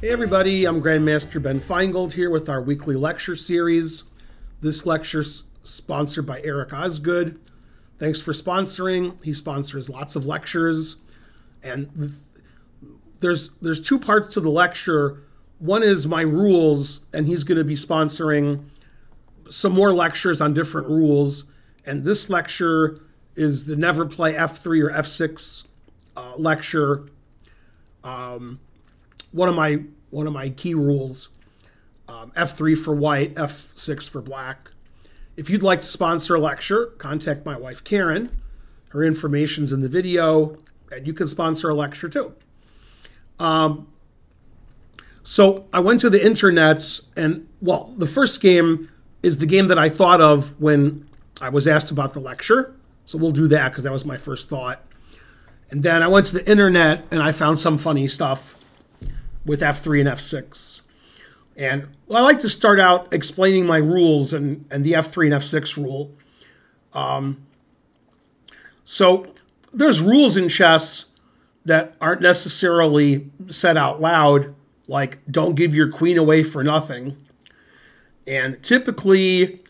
Hey everybody, I'm Grandmaster Ben Finegold here with our weekly lecture series. This lecture's sponsored by Eric Osgood. Thanks for sponsoring. He sponsors lots of lectures. And there's two parts to the lecture. One is my rules, and he's going to be sponsoring some more lectures on different rules. And this lecture is the Never Play F3 or F6 lecture. One of my key rules, F3 for white, F6 for black. If you'd like to sponsor a lecture, contact my wife Karen. Her information's in the video, and you can sponsor a lecture too. So I went to the internets, and well, the first game is the game that I thought of when I was asked about the lecture. So we'll do that because that was my first thought. And then I went to the internet and I found some funny stuff with F3 and F6. And well, I like to start out explaining my rules and the F3 and F6 rule. So there's rules in chess that aren't necessarily said out loud, like don't give your queen away for nothing. And typically,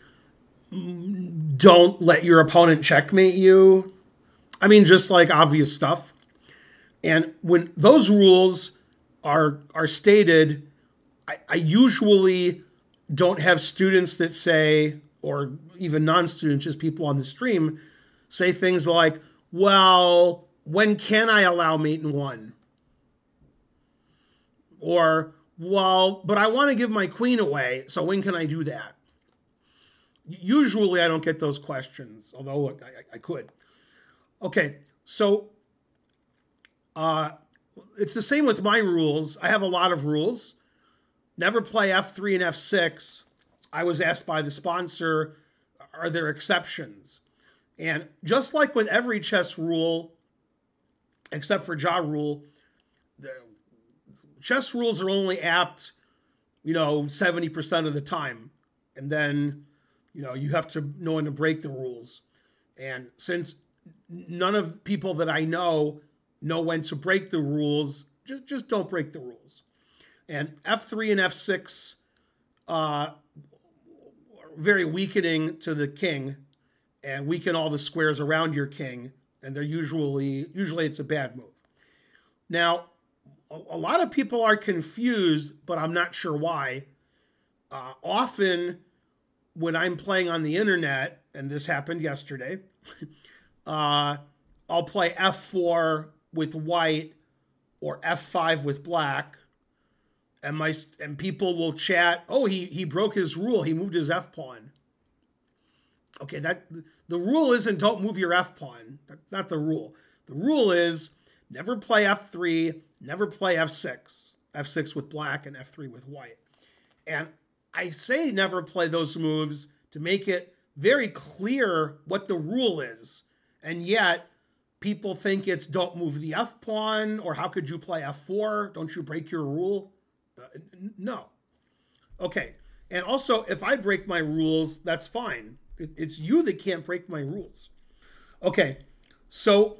don't let your opponent checkmate you. I mean, just like obvious stuff. And when those rules are stated, I usually don't have students that say, or even non-students, just people on the stream, say things like, well, when can I allow mate in one? Or, well, but I want to give my queen away, so when can I do that? Usually I don't get those questions, although I could. Okay, so it's the same with my rules. I have a lot of rules. Never play F3 and F6. I was asked by the sponsor, are there exceptions? And just like with every chess rule, except for Ja rule, the chess rules are only apt, 70% of the time. And then, you have to know when to break the rules. And since none of people that I know when to break the rules, just don't break the rules. And F3 and F6 are very weakening to the king and weaken all the squares around your king. And they're usually it's a bad move. Now, a lot of people are confused, but I'm not sure why. Often when I'm playing on the internet, and this happened yesterday, I'll play F4 with white or F5 with black, and people will chat, oh, he broke his rule, he moved his F pawn. Okay, the rule isn't don't move your F pawn. That's not the rule. The rule is never play F3, never play F6. F6 with black and F3 with white. And I say never play those moves to make it very clear what the rule is. And yet, people think it's don't move the F pawn, or how could you play F4? Don't you break your rule? No. Okay. And also, if I break my rules, that's fine. It's you that can't break my rules. Okay. So,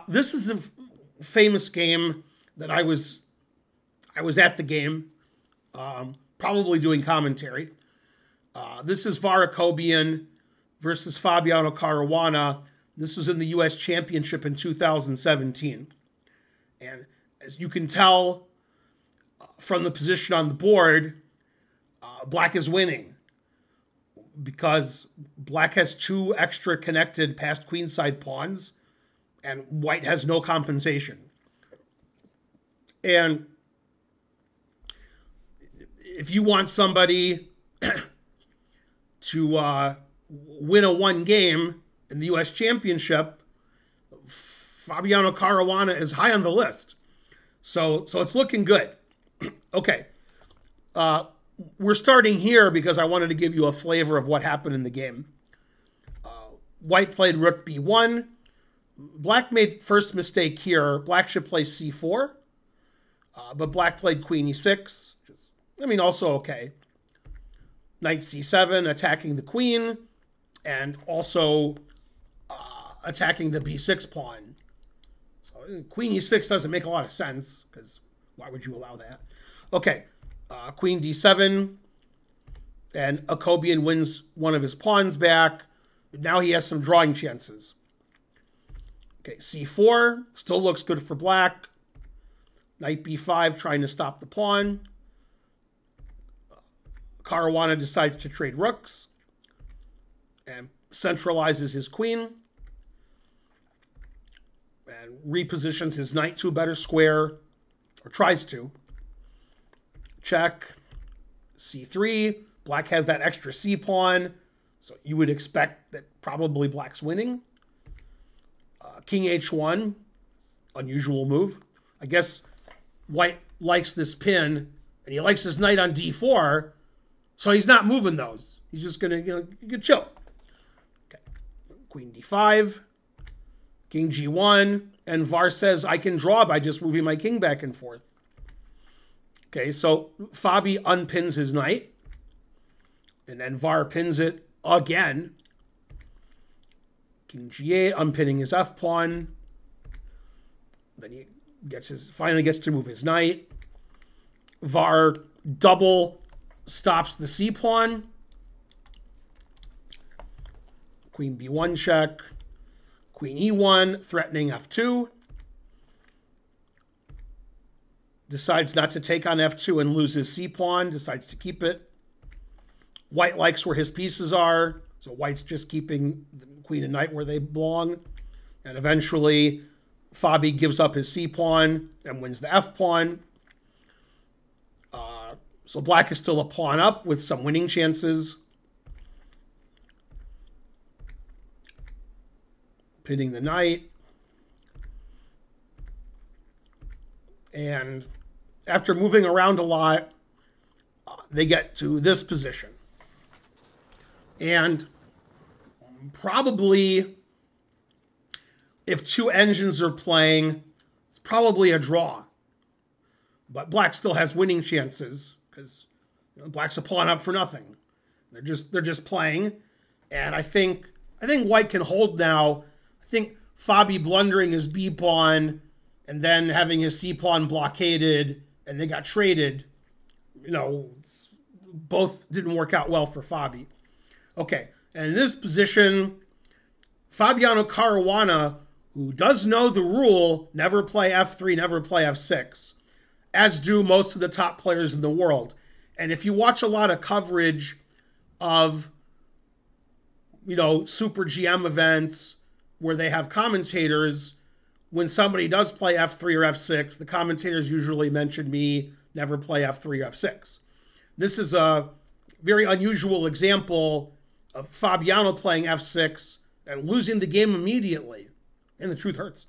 this is a famous game that I was at the game, probably doing commentary. This is Akobian versus Fabiano Caruana. This was in the U.S. Championship in 2017. And as you can tell from the position on the board, black is winning because black has two extra connected past queenside pawns and white has no compensation. And if you want somebody to win a one game in the U.S. Championship, Fabiano Caruana is high on the list. So it's looking good. Okay. We're starting here because I wanted to give you a flavor of what happened in the game. White played rook b1. Black made first mistake here. Black should play c4. But black played queen e6. Also okay. Knight c7, attacking the queen, and also attacking the b6 pawn. So queen e6 doesn't make a lot of sense because Why would you allow that? Okay, queen d7, and Akobian wins one of his pawns back. Now he has some drawing chances. Okay, c4 still looks good for black. Knight b5 trying to stop the pawn. Caruana decides to trade rooks and centralizes his queen and repositions his knight to a better square, or tries to. Check. c3. Black has that extra c pawn, so you would expect that probably black's winning. King h1, unusual move. I guess white likes this pin, and he likes his knight on d4, so he's not moving those. He's just gonna, you can chill. Okay, queen d5, king g1, and Var says I can draw by just moving my king back and forth. Okay, so Fabi unpins his knight, and then Var pins it again. King g8, unpinning his f pawn. Then he finally gets to move his knight. Var double stops the c pawn. Queen b1 check. Queen e1, threatening f2. Decides not to take on f2 and lose his c pawn. Decides to keep it. White likes where his pieces are, so white's just keeping the queen and knight where they belong. And eventually, Fabi gives up his c pawn and wins the f pawn. So black is still a pawn up with some winning chances. Pinning the knight. And after moving around a lot, they get to this position. And probably, if two engines are playing, it's probably a draw. But black still has winning chances because black's a pawn up for nothing. They're just playing, and I think white can hold now. I think Fabi blundering his b pawn and then having his c pawn blockaded, and they got traded. Both didn't work out well for Fabi. Okay, and in this position, Fabiano Caruana, who does know the rule, never play f3, never play f6, as do most of the top players in the world. And if you watch a lot of coverage of, Super GM events where they have commentators, when somebody does play f3 or f6, the commentators usually mention me, never play f3 or f6. This is a very unusual example of Fabiano playing f6 and losing the game immediately. And the truth hurts.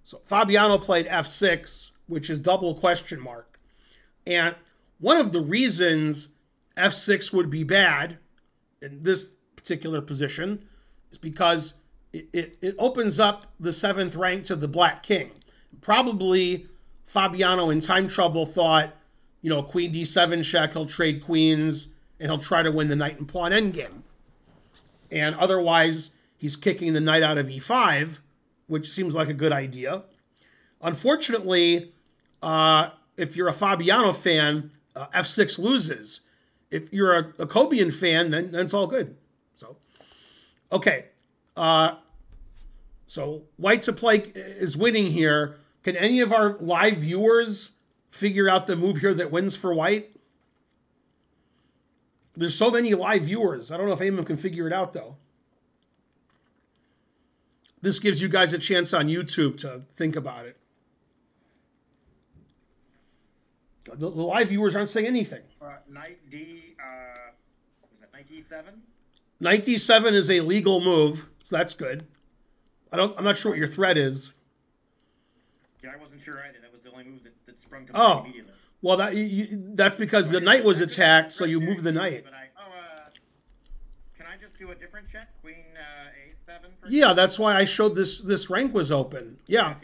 So Fabiano played f6, which is double question mark. And one of the reasons f6 would be bad in this particular position is because it opens up the 7th rank to the black king. Probably Fabiano in time trouble thought, queen d7 check, he'll trade queens, and he'll try to win the knight and pawn endgame. And otherwise, he's kicking the knight out of e5, which seems like a good idea. Unfortunately, if you're a Fabiano fan, f6 loses. If you're a Akobian fan, then it's all good. So, okay. So white's a play is winning here. Can any of our live viewers figure out the move here that wins for white? There's so many live viewers. I don't know if anyone can figure it out, though. This gives you guys a chance on YouTube to think about it. The live viewers aren't saying anything. Knight D, was that knight D7? Knight D7 is a legal move, so that's good. I'm not sure what your threat is. Yeah, I wasn't sure either. That was the only move that sprung to mind immediately. Well, that's because the knight was attacked, so you move the knight. Can I just do a different check? Queen A7? Yeah, that's why I showed this rank was open. Yeah.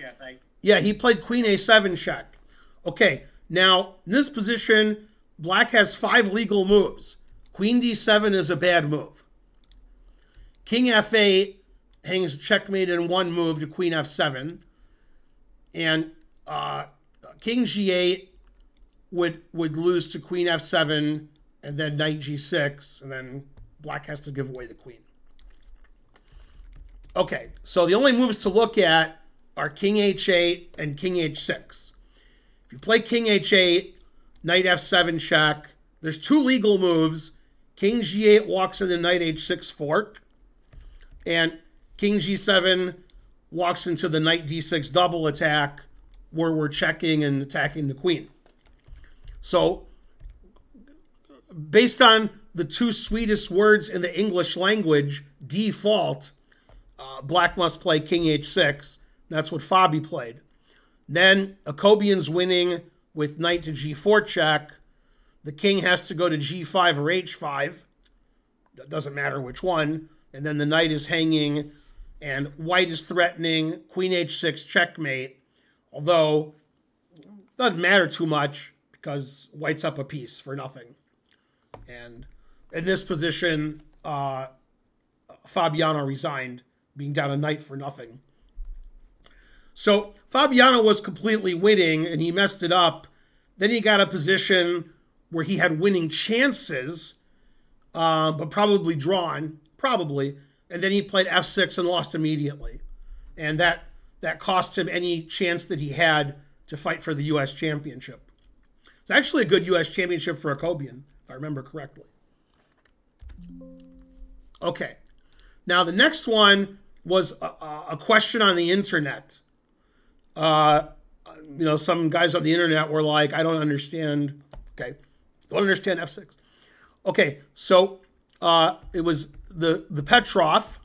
Yeah, he played queen A7 check. Okay, now, in this position, black has 5 legal moves. Queen D7 is a bad move. King F8 hangs checkmate in 1 move to queen F7. And King G8 would lose to queen f7 and then knight g6, and then black has to give away the queen. Okay, so the only moves to look at are king h8 and king h6. If you play king h8, knight f7 check, there's two legal moves. King g8 walks into knight h6 fork, and king g7 walks into the knight d6 double attack, where we're checking and attacking the queen. So, based on the two sweetest words in the English language, default, black must play king h6. That's what Fabi played. Then Akobian's winning with knight to g4 check. The king has to go to g5 or h5. That doesn't matter which one. And then the knight is hanging, and white is threatening queen h6 checkmate. Although, it doesn't matter too much because white's up a piece for nothing. And in this position, Fabiano resigned, being down a knight for nothing. So Fabiano was completely winning, and he messed it up. Then he got a position where he had winning chances, but probably drawn, probably. And then he played f6 and lost immediately. And that cost him any chance that he had to fight for the U.S. championship. It's actually a good U.S. championship for Akobian, if I remember correctly. Okay. Now, the next one was a question on the internet. You know, some guys on the internet were like, I don't understand. Okay. Don't understand f6. Okay. So it was the Petrov,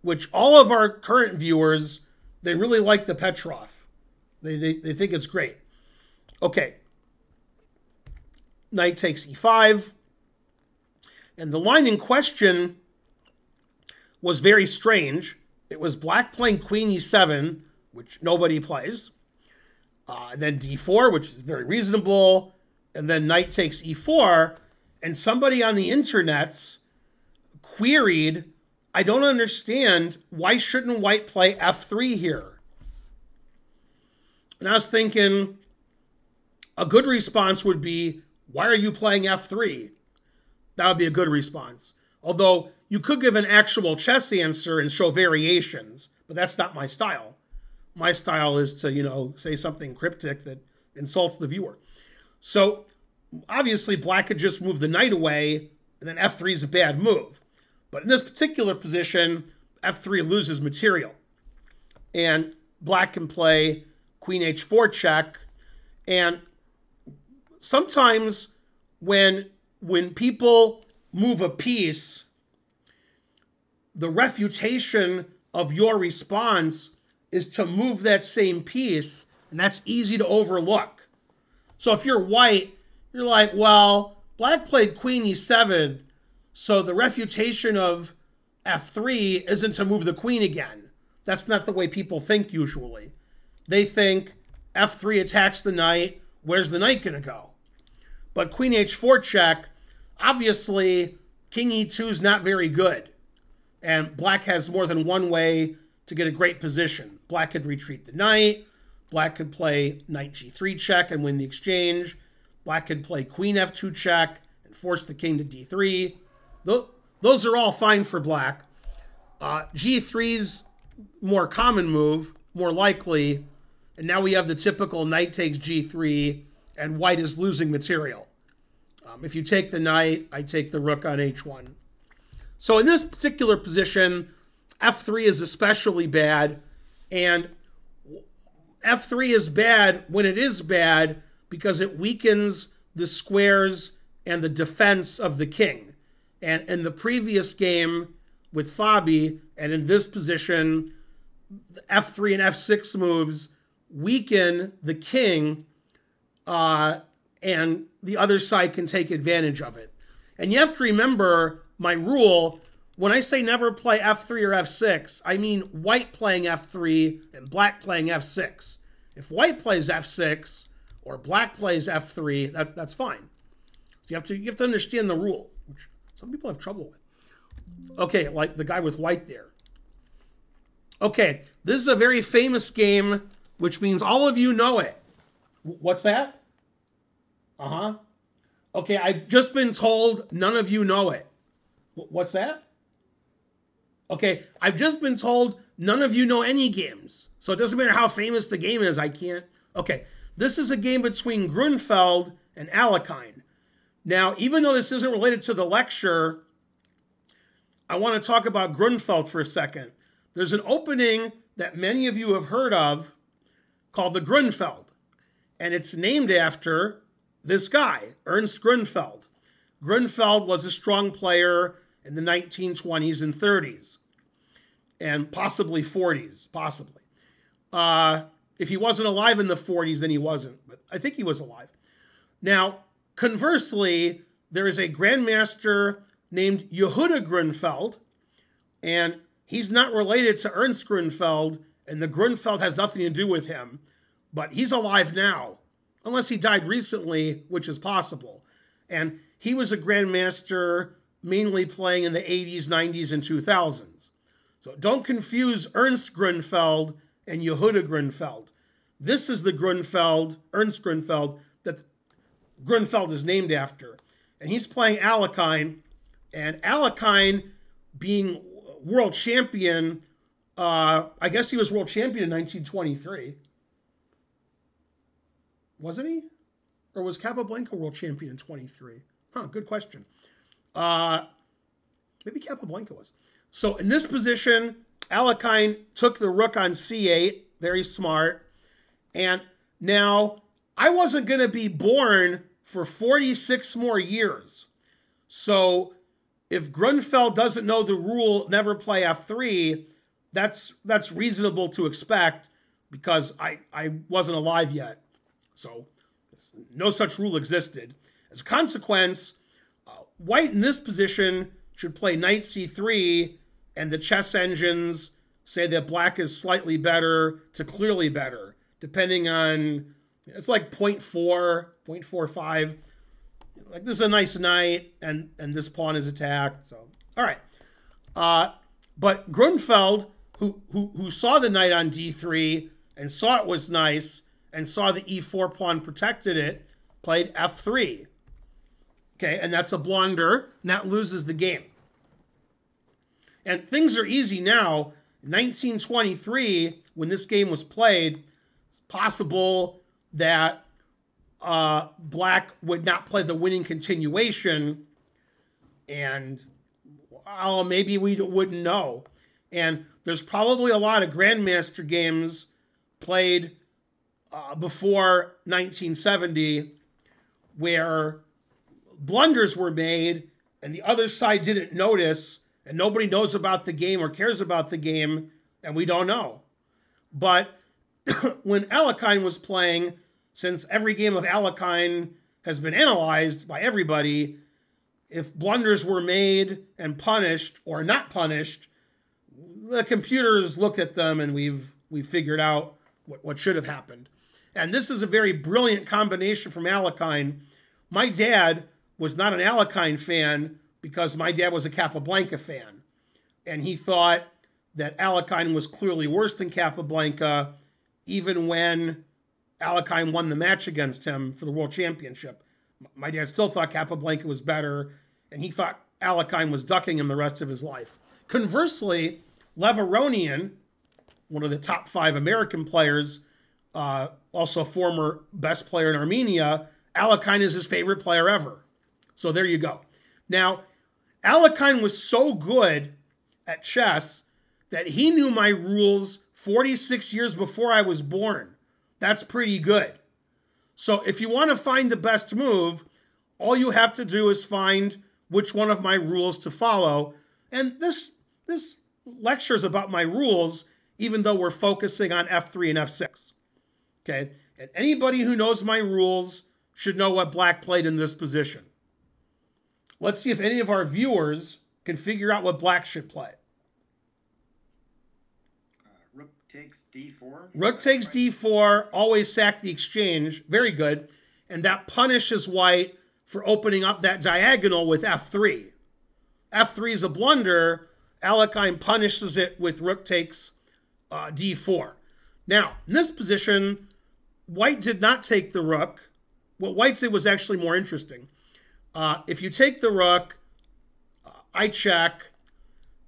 which all of our current viewers, they really like the Petrov. They think it's great. Okay. Knight takes e5. And the line in question was very strange. It was black playing queen e7, which nobody plays. And then d4, which is very reasonable. And then knight takes e4. And somebody on the internets queried, I don't understand, why shouldn't white play f3 here? And I was thinking, a good response would be, why are you playing f3? That would be a good response. Although, you could give an actual chess answer and show variations, but that's not my style. My style is to, you know, say something cryptic that insults the viewer. So, obviously, black could just move the knight away, and then f3 is a bad move. But in this particular position, f3 loses material. And black can play queen h4 check. And sometimes when people move a piece, the refutation of your response is to move that same piece, and that's easy to overlook. So if you're white, you're like, well, black played queen e7, so the refutation of f3 isn't to move the queen again. That's not the way people think usually. They think f3 attacks the knight, where's the knight going to go? But queen h4 check, obviously, king e2 is not very good. And black has more than one way to get a great position. Black could retreat the knight. Black could play knight g3 check and win the exchange. Black could play queen f2 check and force the king to d3. Those are all fine for black. G3's more common move, more likely. And now we have the typical knight takes g3, and white is losing material. If you take the knight, I take the rook on h1. So in this particular position, f3 is especially bad. And f3 is bad when it is bad because it weakens the squares and the defense of the king. And in the previous game with Fabi, and in this position, the f3 and f6 moves weaken the king, and the other side can take advantage of it. And you have to remember my rule, when I say never play f3 or f6, I mean white playing f3 and black playing f6. If white plays f6 or black plays f3, that's fine. So you have to understand the rule, which some people have trouble with. Okay, like the guy with white there. Okay, this is a very famous game, which means all of you know it. What's that? Uh-huh. Okay, I've just been told none of you know it. What's that? Okay, I've just been told none of you know any games. So it doesn't matter how famous the game is, I can't. Okay, this is a game between Grünfeld and Alekhine. Now, even though this isn't related to the lecture, I want to talk about Grünfeld for a second. There's an opening that many of you have heard of called the Grünfeld. And it's named after this guy, Ernst Grünfeld. Grünfeld was a strong player in the 1920s and 30s. And possibly 40s, possibly. If he wasn't alive in the 40s, then he wasn't. But I think he was alive. Now, conversely, there is a grandmaster named Yehuda Grünfeld, and he's not related to Ernst Grünfeld, and the Grünfeld has nothing to do with him, but he's alive now, unless he died recently, which is possible. And he was a grandmaster mainly playing in the 80s, 90s, and 2000s. So don't confuse Ernst Grünfeld and Yehuda Grünfeld. This is the Grünfeld, Ernst Grünfeld, that Grünfeld is named after. And he's playing Alekhine, and Alekhine being world champion, I guess he was world champion in 1923. Wasn't he? Or was Capablanca world champion in 23? Huh, good question. Maybe Capablanca was. So in this position, Alekhine took the rook on c8, very smart. And now, I wasn't going to be born for 46 more years. So if Grünfeld doesn't know the rule, never play f3, that's reasonable to expect because I wasn't alive yet. So no such rule existed. As a consequence, white in this position should play knight c3, and the chess engines say that black is slightly better to clearly better, depending on, it's like 0.4, 0.45. Like this is a nice knight, and this pawn is attacked. So, all right. But Grünfeld, who saw the knight on d3 and saw it was nice, and saw the e4 pawn protected it, played f3. Okay, and that's a blunder, and that loses the game. And things are easy now. In 1923, when this game was played, it's possible that black would not play the winning continuation, and maybe we wouldn't know. And there's probably a lot of grandmaster games played before 1970 where blunders were made and the other side didn't notice, and nobody knows about the game or cares about the game, and we don't know. But when Alekhine was playing, since every game of Alekhine has been analyzed by everybody, if blunders were made and punished or not punished, the computers looked at them and we've figured out what should have happened. And this is a very brilliant combination from Alekhine. My dad was not an Alekhine fan because my dad was a Capablanca fan. And he thought that Alekhine was clearly worse than Capablanca, even when Alekhine won the match against him for the world championship. My dad still thought Capablanca was better, and he thought Alekhine was ducking him the rest of his life. Conversely, Lev Aronian, one of the top 5 American players, also former best player in Armenia, Alekhine is his favorite player ever. So there you go. Now, Alekhine was so good at chess that he knew my rules 46 years before I was born. That's pretty good. So if you want to find the best move, all you have to do is find which one of my rules to follow. And this lecture is about my rules, even though we're focusing on f3 and f6. Okay? And anybody who knows my rules should know what black played in this position. Let's see if any of our viewers can figure out what black should play. Rook takes d4. Rook takes d4, always sack the exchange. Very good. And that punishes white for opening up that diagonal with f3. f3 is a blunder. Alekhine punishes it with rook takes d4. Now, in this position, white did not take the rook. what white did was actually more interesting. If you take the rook, I check.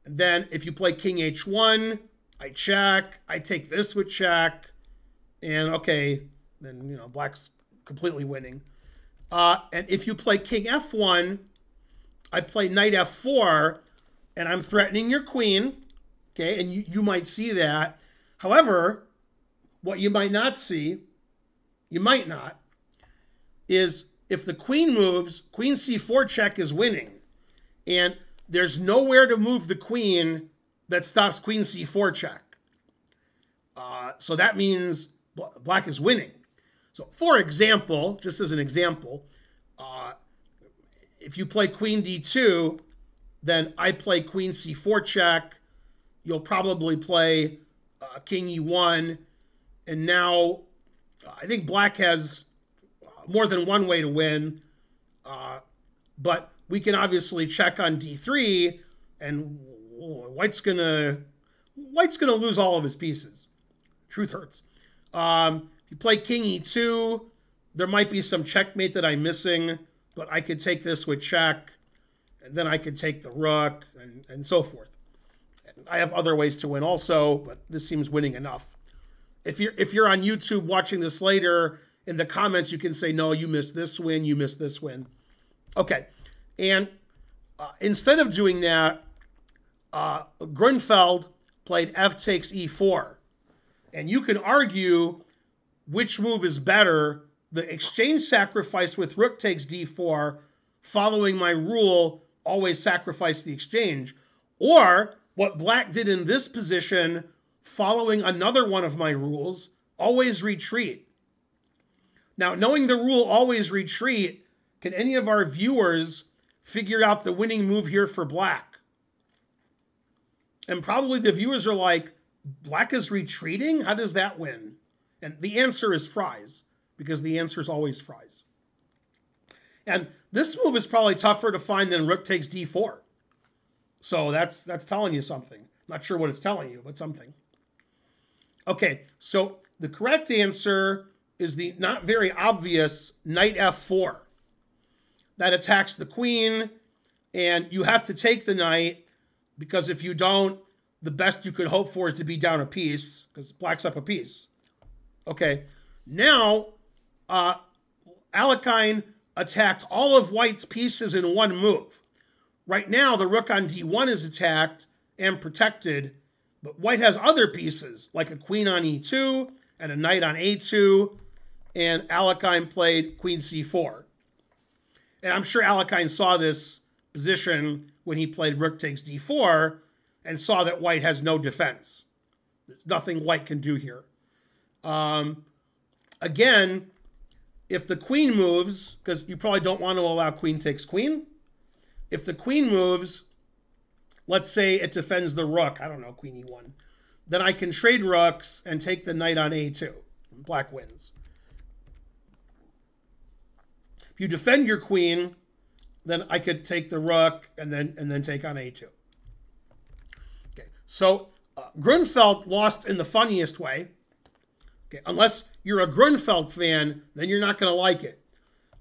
And then if you play king h1, I check. I take this with check. And okay, then, you know, black's completely winning. And if you play king f1, I play knight f4, and I'm threatening your queen. Okay, and you might see that. However, what you might not see, you might not, is if the queen moves, queen c4 check is winning. And there's nowhere to move the queen that stops queen c4 check. So that means black is winning. So for example, just as an example, if you play queen d2, then I play queen c4 check. You'll probably play king e1. And now I think black has more than one way to win. But we can obviously check on d3, and white's gonna lose all of his pieces. Truth hurts. If you play king e2, there might be some checkmate that I'm missing, but I could take this with check, and then I could take the rook, and so forth. And I have other ways to win also, but this seems winning enough. If you're on YouTube watching this later, in the comments you can say, no, you missed this win, you missed this win. Okay, and instead of doing that, Grünfeld played f takes e4. And you can argue which move is better, the exchange sacrifice with rook takes d4, following my rule, always sacrifice the exchange, or what black did in this position, following another one of my rules, always retreat. Now, knowing the rule always retreat, can any of our viewers figure out the winning move here for black? And probably the viewers are like, black is retreating? How does that win? And the answer is fries, because the answer is always fries. And this move is probably tougher to find than rook takes d4. So that's telling you something. Not sure what it's telling you, but something. Okay, so the correct answer is the not very obvious knight f4. That attacks the queen, and you have to take the knight, because if you don't, the best you could hope for is to be down a piece, because black's up a piece. Okay, now Alekhine attacked all of white's pieces in one move. Right now, the rook on d1 is attacked and protected, but white has other pieces, like a queen on e2 and a knight on a2, and Alekhine played queen c4. And I'm sure Alekhine saw this position when he played rook takes d4 and saw that white has no defense. There's nothing white can do here. Again, if the queen moves, because you probably don't want to allow queen takes queen. If the queen moves, let's say it defends the rook, I don't know, queen e1, then I can trade rooks and take the knight on a2. Black wins. If you defend your queen, then I could take the rook and then take on a2. Okay, so Grünfeld lost in the funniest way. Okay, unless you're a Grünfeld fan, then you're not going to like it.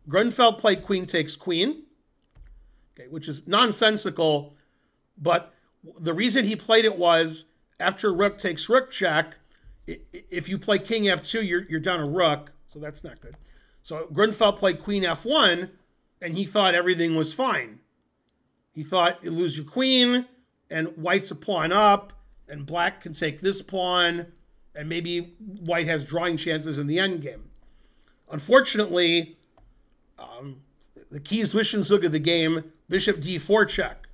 Grünfeld played queen takes queen, okay, which is nonsensical, but the reason he played it was after rook takes rook check, if you play king f2, you're down a rook, so that's not good. So Grünfeld played queen f1, and he thought everything was fine. He thought you lose your queen, and white's a pawn up, and black can take this pawn, and maybe white has drawing chances in the endgame. Unfortunately, the key Zwischenzug of the game, bishop d4 check.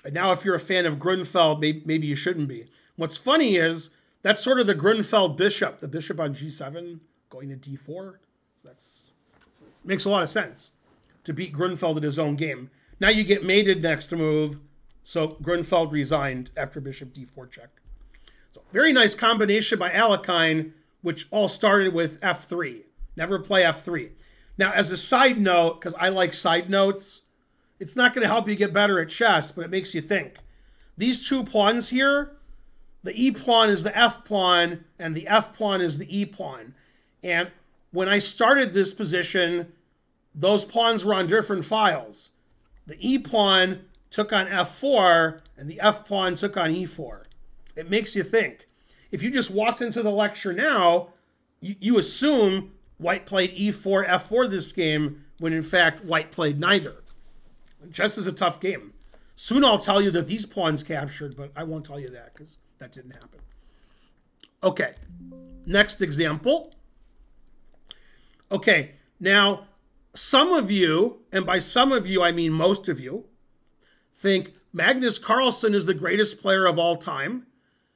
And now if you're a fan of Grünfeld, maybe you shouldn't be. What's funny is, that's sort of the Grünfeld bishop, the bishop on g7 going to d4. That's makes a lot of sense to beat Grünfeld at his own game. Now you get mated next move, so Grünfeld resigned after bishop d4 check. So very nice combination by Alekhine, which all started with f3. Never play f3. Now, as a side note, because I like side notes, it's not going to help you get better at chess, but it makes you think. These two pawns here, the e pawn is the f pawn, and the f pawn is the e pawn. And when I started this position, those pawns were on different files. The E pawn took on F4 and the F pawn took on E4. It makes you think. If you just walked into the lecture now, you assume white played E4, F4 this game, when in fact white played neither. Chess is a tough game. Soon I'll tell you that these pawns captured, but I won't tell you that because that didn't happen. Okay, next example. Okay, now some of you, and by some of you I mean most of you, think Magnus Carlsen is the greatest player of all time.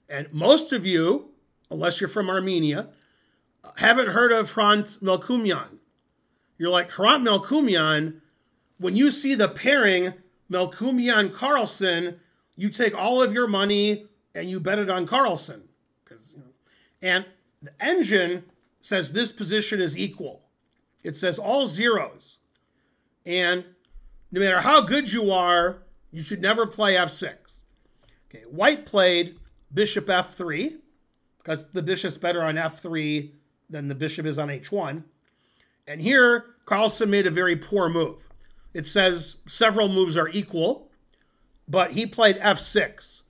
And most of you, unless you're from Armenia, haven't heard of Hrant Melkumyan. You're like, Hrant Melkumyan, when you see the pairing Melkumyan-Carlsen, you take all of your money and you bet it on Carlsen. And the engine says this position is equal. It says all zeros. And no matter how good you are, you should never play F6. Okay, white played bishop F3, because the bishop's better on F3 than the bishop is on H1. And here, Carlsen made a very poor move. It says several moves are equal, but he played F6.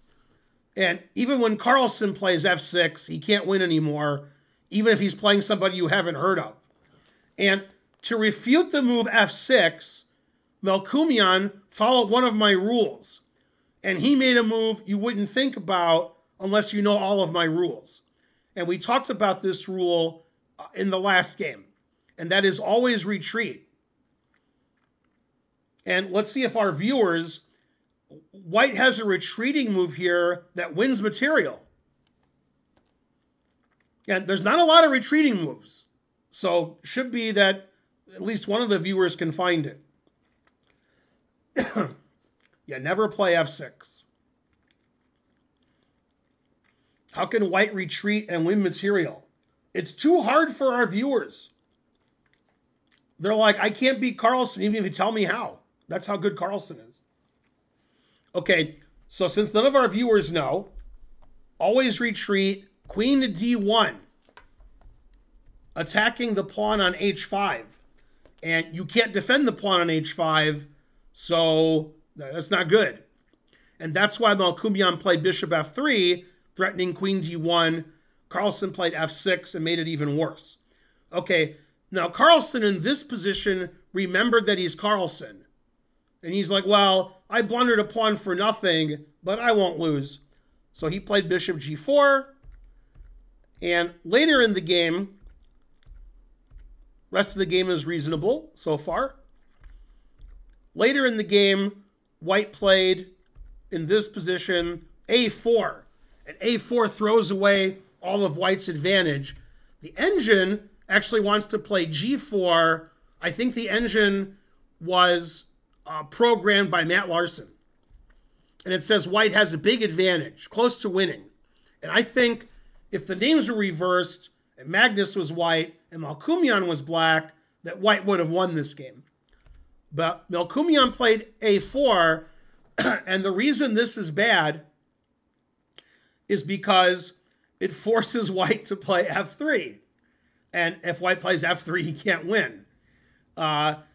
And even when Carlsen plays F6, he can't win anymore, even if he's playing somebody you haven't heard of. And to refute the move F6, Melkumyan followed one of my rules. And he made a move you wouldn't think about unless you know all of my rules. And we talked about this rule in the last game. And that is always retreat. And let's see if our viewers... White has a retreating move here that wins material. And there's not a lot of retreating moves. So should be that at least one of the viewers can find it. Yeah, never play F6. How can white retreat and win material? It's too hard for our viewers. They're like, I can't beat Carlsen even if you tell me how. That's how good Carlsen is. Okay, so since none of our viewers know, always retreat, queen to D1, attacking the pawn on H5. And you can't defend the pawn on H5, so that's not good. And that's why Melkumyan played bishop F3, threatening queen D1. Carlsen played F6 and made it even worse. Okay, now Carlsen in this position remembered that he's Carlsen. And he's like, well, I blundered a pawn for nothing, but I won't lose. So he played bishop G4. And later in the game, rest of the game is reasonable so far. Later in the game, white played in this position A4. And A4 throws away all of white's advantage. The engine actually wants to play G4. I think the engine was programmed by Matt Larson. And it says white has a big advantage, close to winning. And I think if the names were reversed, and Magnus was white, and Melkumyan was black, that white would have won this game. But Melkumyan played A4, and the reason this is bad is because it forces white to play F3. And if white plays F3, he can't win.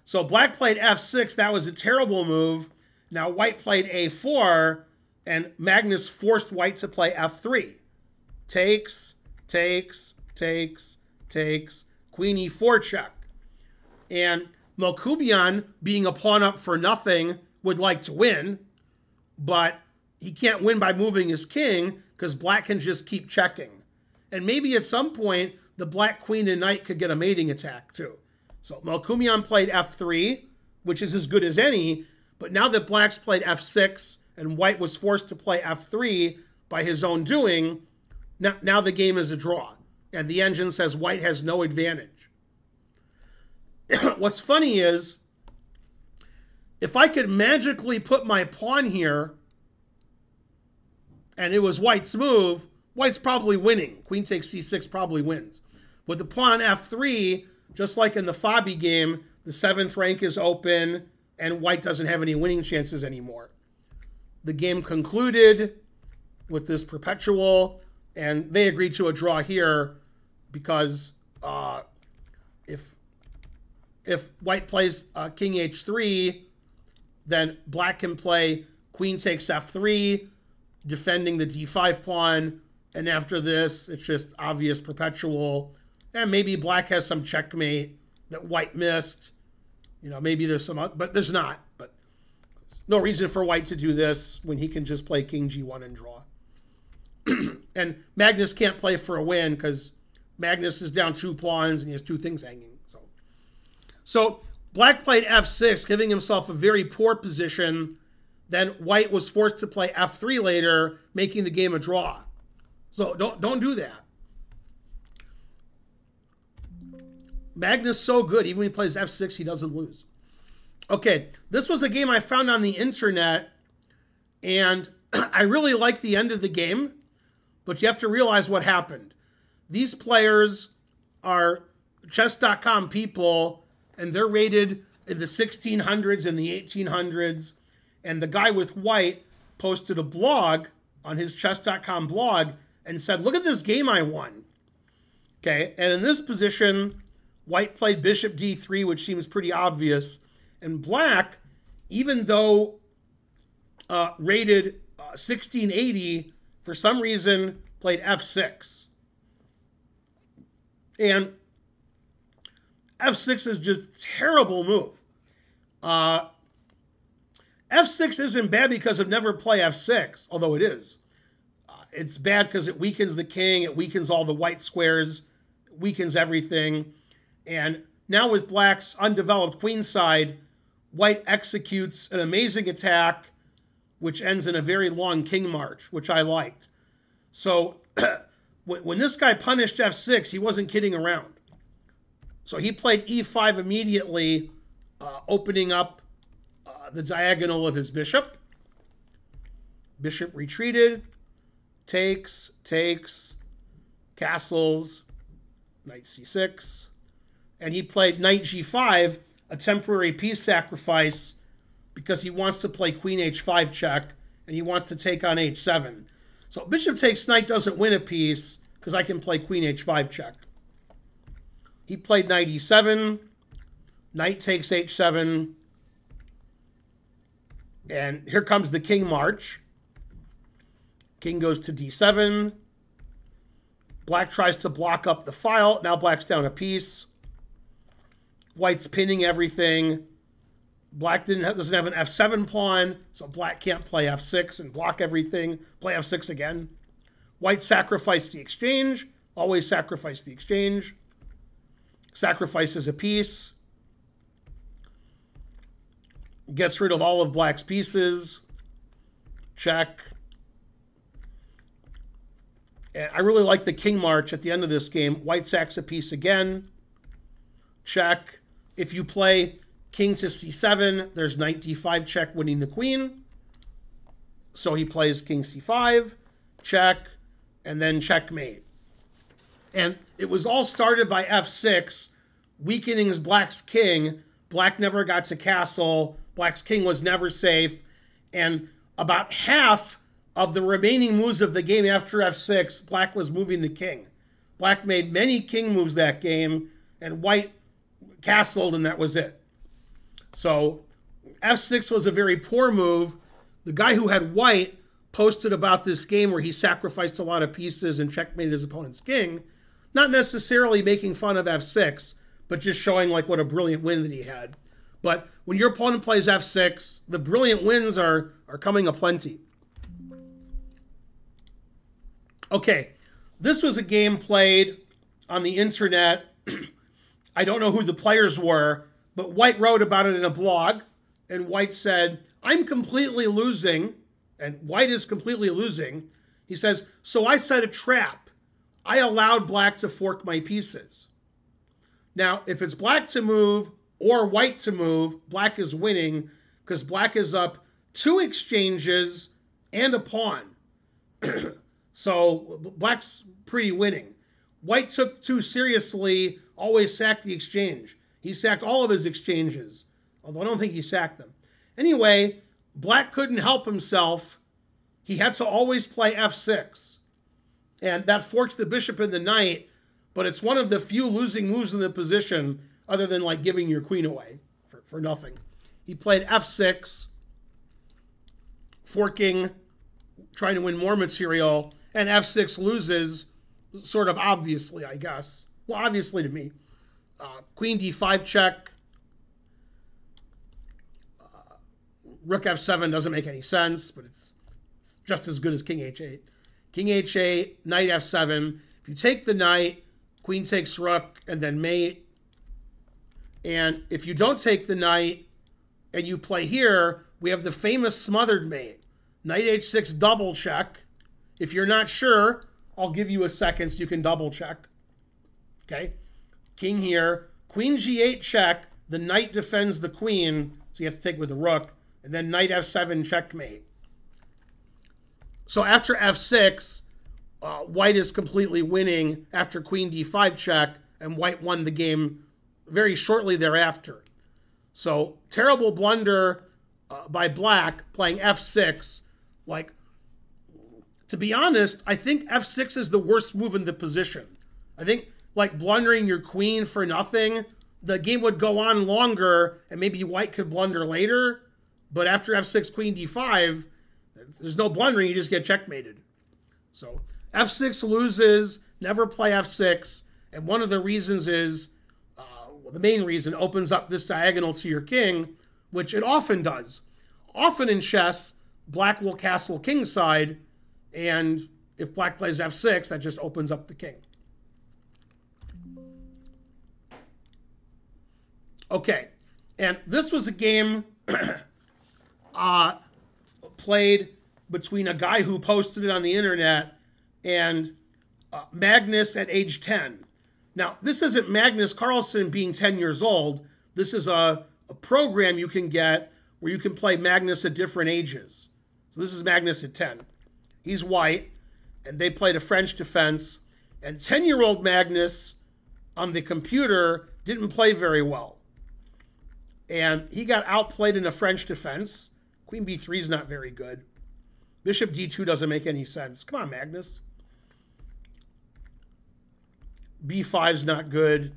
So black played F6. That was a terrible move. Now white played A4, and Magnus forced white to play F3. Takes, takes, takes, takes, queen E4 check. And Melkumyan, being a pawn up for nothing, would like to win, but he can't win by moving his king because black can just keep checking. And maybe at some point, the black queen and knight could get a mating attack too. So Melkumyan played F3, which is as good as any, but now that black's played F6 and white was forced to play F3 by his own doing, now the game is a draw. And the engine says white has no advantage. What's funny is, if I could magically put my pawn here, and it was white's move, white's probably winning. Queen takes C6 probably wins. With the pawn on F3, just like in the Fabi game, the 7th rank is open, and white doesn't have any winning chances anymore. The game concluded with this perpetual, and they agreed to a draw here because if white plays king h3, then black can play queen takes f3, defending the d5 pawn. And after this, it's just obvious perpetual. And maybe black has some checkmate that white missed. You know, maybe there's some, but there's not. But no reason for white to do this when he can just play king g1 and draw. And Magnus can't play for a win because Magnus is down 2 pawns and he has 2 things hanging. So black played f6, giving himself a very poor position. Then white was forced to play f3 later, making the game a draw. So don't do that. Magnus so good, even when he plays f6, he doesn't lose. Okay, this was a game I found on the internet, and I really like the end of the game, but you have to realize what happened. These players are chess.com people, and they're rated in the 1600s and the 1800s, and the guy with white posted a blog on his chess.com blog and said, look at this game I won. Okay, and in this position, white played bishop d3, which seems pretty obvious. And black, even though rated 1680, for some reason played f6. And f6 is just a terrible move. f6 isn't bad because of never play f6, although it is. It's bad because it weakens the king, it weakens all the white squares, it weakens everything. And now with black's undeveloped queen side, white executes an amazing attack, which ends in a very long king march, which I liked. So when this guy punished f6, he wasn't kidding around. So he played e5 immediately, opening up the diagonal of his bishop. Bishop retreated, takes, castles, knight c6. And he played knight g5, a temporary piece sacrifice, because he wants to play queen h5 check, and he wants to take on h7. So bishop takes knight doesn't win a piece, because I can play queen h5 check. He played knight e7, knight takes h7, and here comes the king march. King goes to d7. Black tries to block up the file. Now black's down a piece. White's pinning everything. Black doesn't have an f7 pawn, so black can't play f6 and block everything. Play f6 again. White sacrificed the exchange. Always sacrifice the exchange. Sacrifices a piece. Gets rid of all of black's pieces. Check. And I really like the king march at the end of this game. White sacks a piece again. Check. If you play king to c7, there's knight d5 check, winning the queen. So he plays king c5, check, and then checkmate. And it was all started by f6, weakening his black's king. Black never got to castle. Black's king was never safe. And about half of the remaining moves of the game after f6, black was moving the king. Black made many king moves that game, and white castled, and that was it. So f6 was a very poor move. The guy who had white posted about this game where he sacrificed a lot of pieces and checkmated his opponent's king, not necessarily making fun of f6, but just showing like what a brilliant win that he had. But when your opponent plays f6, the brilliant wins are coming aplenty. Okay, this was a game played on the internet. I don't know who the players were, but White wrote about it in a blog, and White said, I'm completely losing, and White is completely losing. He says, so I set a trap. I allowed black to fork my pieces. Now, if it's black to move or white to move, black is winning because black is up 2 exchanges and a pawn. So black's pretty winning. White took too seriously, always sacked the exchange. He sacked all of his exchanges, although I don't think he sacked them. Anyway, black couldn't help himself. He had to always play f6. And that forks the bishop and the knight, but it's one of the few losing moves in the position other than like giving your queen away for nothing. He played f6, forking, trying to win more material, and f6 loses, sort of obviously, I guess. Well, obviously to me. Queen d5 check. Rook f7 doesn't make any sense, but it's just as good as king h8. King h8, knight f7. If you take the knight, queen takes rook, and then mate. And if you don't take the knight, and you play here, we have the famous smothered mate. Knight h6 double check. If you're not sure, I'll give you a second so you can double check. Okay? King here. Queen g8 check. The knight defends the queen, so you have to take with the rook. And then knight f7 checkmate. So after f6, white is completely winning after queen d5 check, and white won the game very shortly thereafter. So terrible blunder by black playing f6. Like, to be honest, I think f6 is the worst move in the position. I think like blundering your queen for nothing, the game would go on longer and maybe white could blunder later. But after f6, queen d5, there's no blundering, you just get checkmated. So f6 loses, never play f6. And one of the reasons is, the main reason, opens up this diagonal to your king, which it often does. Often in chess, black will castle kingside, and if black plays f6, that just opens up the king. Okay, and this was a game played between a guy who posted it on the internet and Magnus at age 10. Now, this isn't Magnus Carlsen being 10 years old. This is a program you can get where you can play Magnus at different ages. So this is Magnus at 10. He's white, and they played a French defense. And 10-year-old Magnus on the computer didn't play very well. And he got outplayed in a French defense. Queen b3 is not very good. Bishop d2 doesn't make any sense. Come on, Magnus. b5 is not good.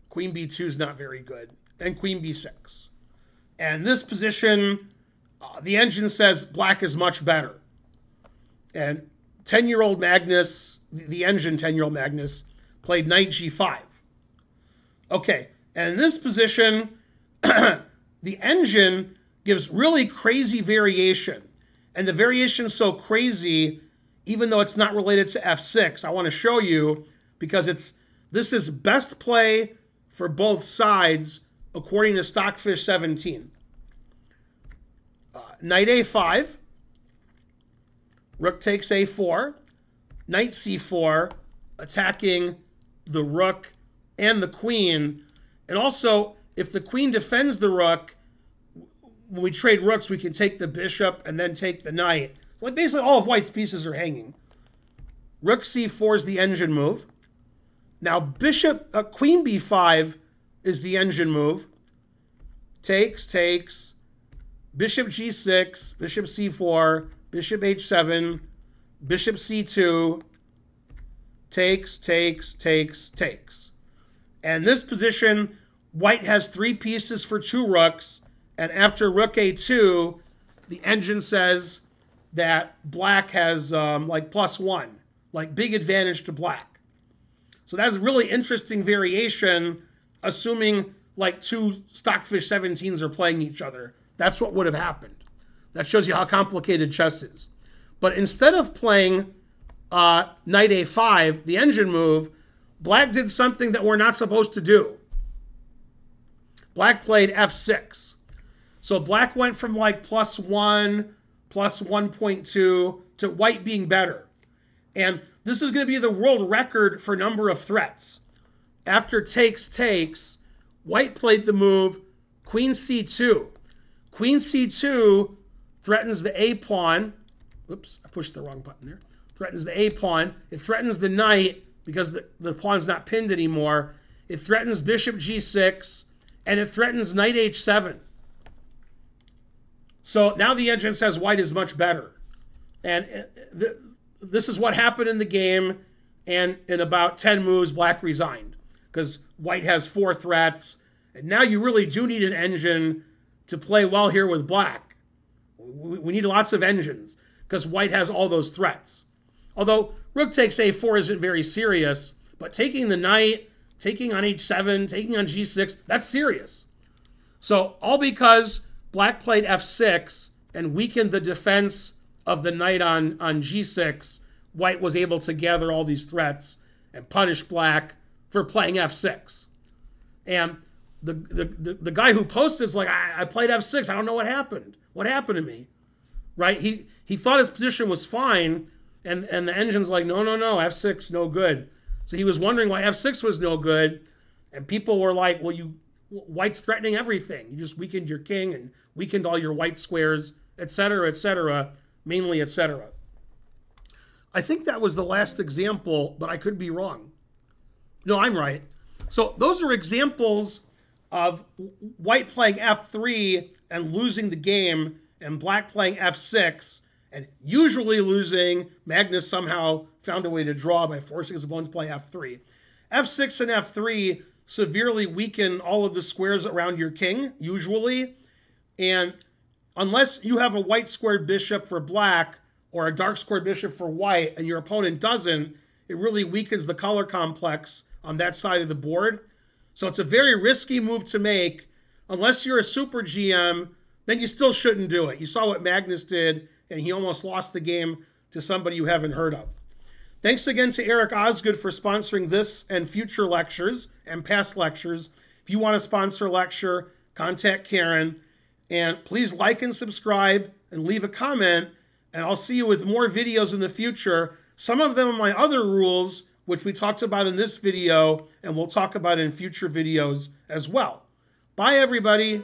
Queen b2 is not very good. And queen b6. And this position, the engine says black is much better. And 10-year-old Magnus, the engine 10-year-old Magnus, played knight g5. Okay, and in this position, the engine gives really crazy variation. And the variation's so crazy, even though it's not related to f6, I want to show you, because this is best play for both sides according to Stockfish 17. Knight a5, rook takes a4, knight c4, attacking the rook and the queen. And also, if the queen defends the rook, when we trade rooks, we can take the bishop and then take the knight. So like basically all of white's pieces are hanging. Rook c4 is the engine move. Now queen b5 is the engine move. Takes, bishop g6, bishop c4, bishop h7, bishop c2, takes. And this position, white has 3 pieces for 2 rooks, and after rook a2, the engine says that black has like +1, like big advantage to black. So that's a really interesting variation, assuming like 2 Stockfish 17s are playing each other. That's what would have happened. That shows you how complicated chess is. But instead of playing knight a5, the engine move, black did something that we're not supposed to do. Black played f6. So black went from like +1, +1.2 to white being better. And this is going to be the world record for number of threats. After takes, white played the move queen c2. Queen c2 threatens the a pawn. Oops, I pushed the wrong button there. Threatens the a pawn. It threatens the knight because the pawn's not pinned anymore. It threatens bishop g6, and it threatens knight h7. So now the engine says white is much better. And this is what happened in the game. And in about 10 moves, black resigned because white has 4 threats. And now you really do need an engine to play well here with black. We need lots of engines because white has all those threats. Although rook takes a4 isn't very serious, but taking the knight, taking on h7, taking on g6, that's serious. So all because black played f6 and weakened the defense of the knight on g6, white was able to gather all these threats and punish black for playing f6. And the guy who posted is like, I played f6. I don't know what happened. What happened to me? Right? He thought his position was fine, and the engine's like, no, f6, no good. So he was wondering why f6 was no good, and people were like, well, white's threatening everything. You just weakened your king and weakened all your white squares, etc., mainly etc. I think that was the last example, but I could be wrong. No, I'm right. So those are examples of white playing f3 and losing the game, and black playing f6 and usually losing. Magnus somehow found a way to draw by forcing his opponent to play f3. f6 and f3 severely weaken all of the squares around your king, usually. And unless you have a white squared bishop for black or a dark squared bishop for white and your opponent doesn't, it really weakens the color complex on that side of the board. So it's a very risky move to make. Unless you're a super GM, then you still shouldn't do it. You saw what Magnus did, and he almost lost the game to somebody you haven't heard of. Thanks again to Eric Osgood for sponsoring this and future lectures and past lectures. If you want to sponsor a lecture, contact Karen. And please like and subscribe and leave a comment. And I'll see you with more videos in the future. Some of them are my other rules, which we talked about in this video, and we'll talk about in future videos as well. Bye, everybody.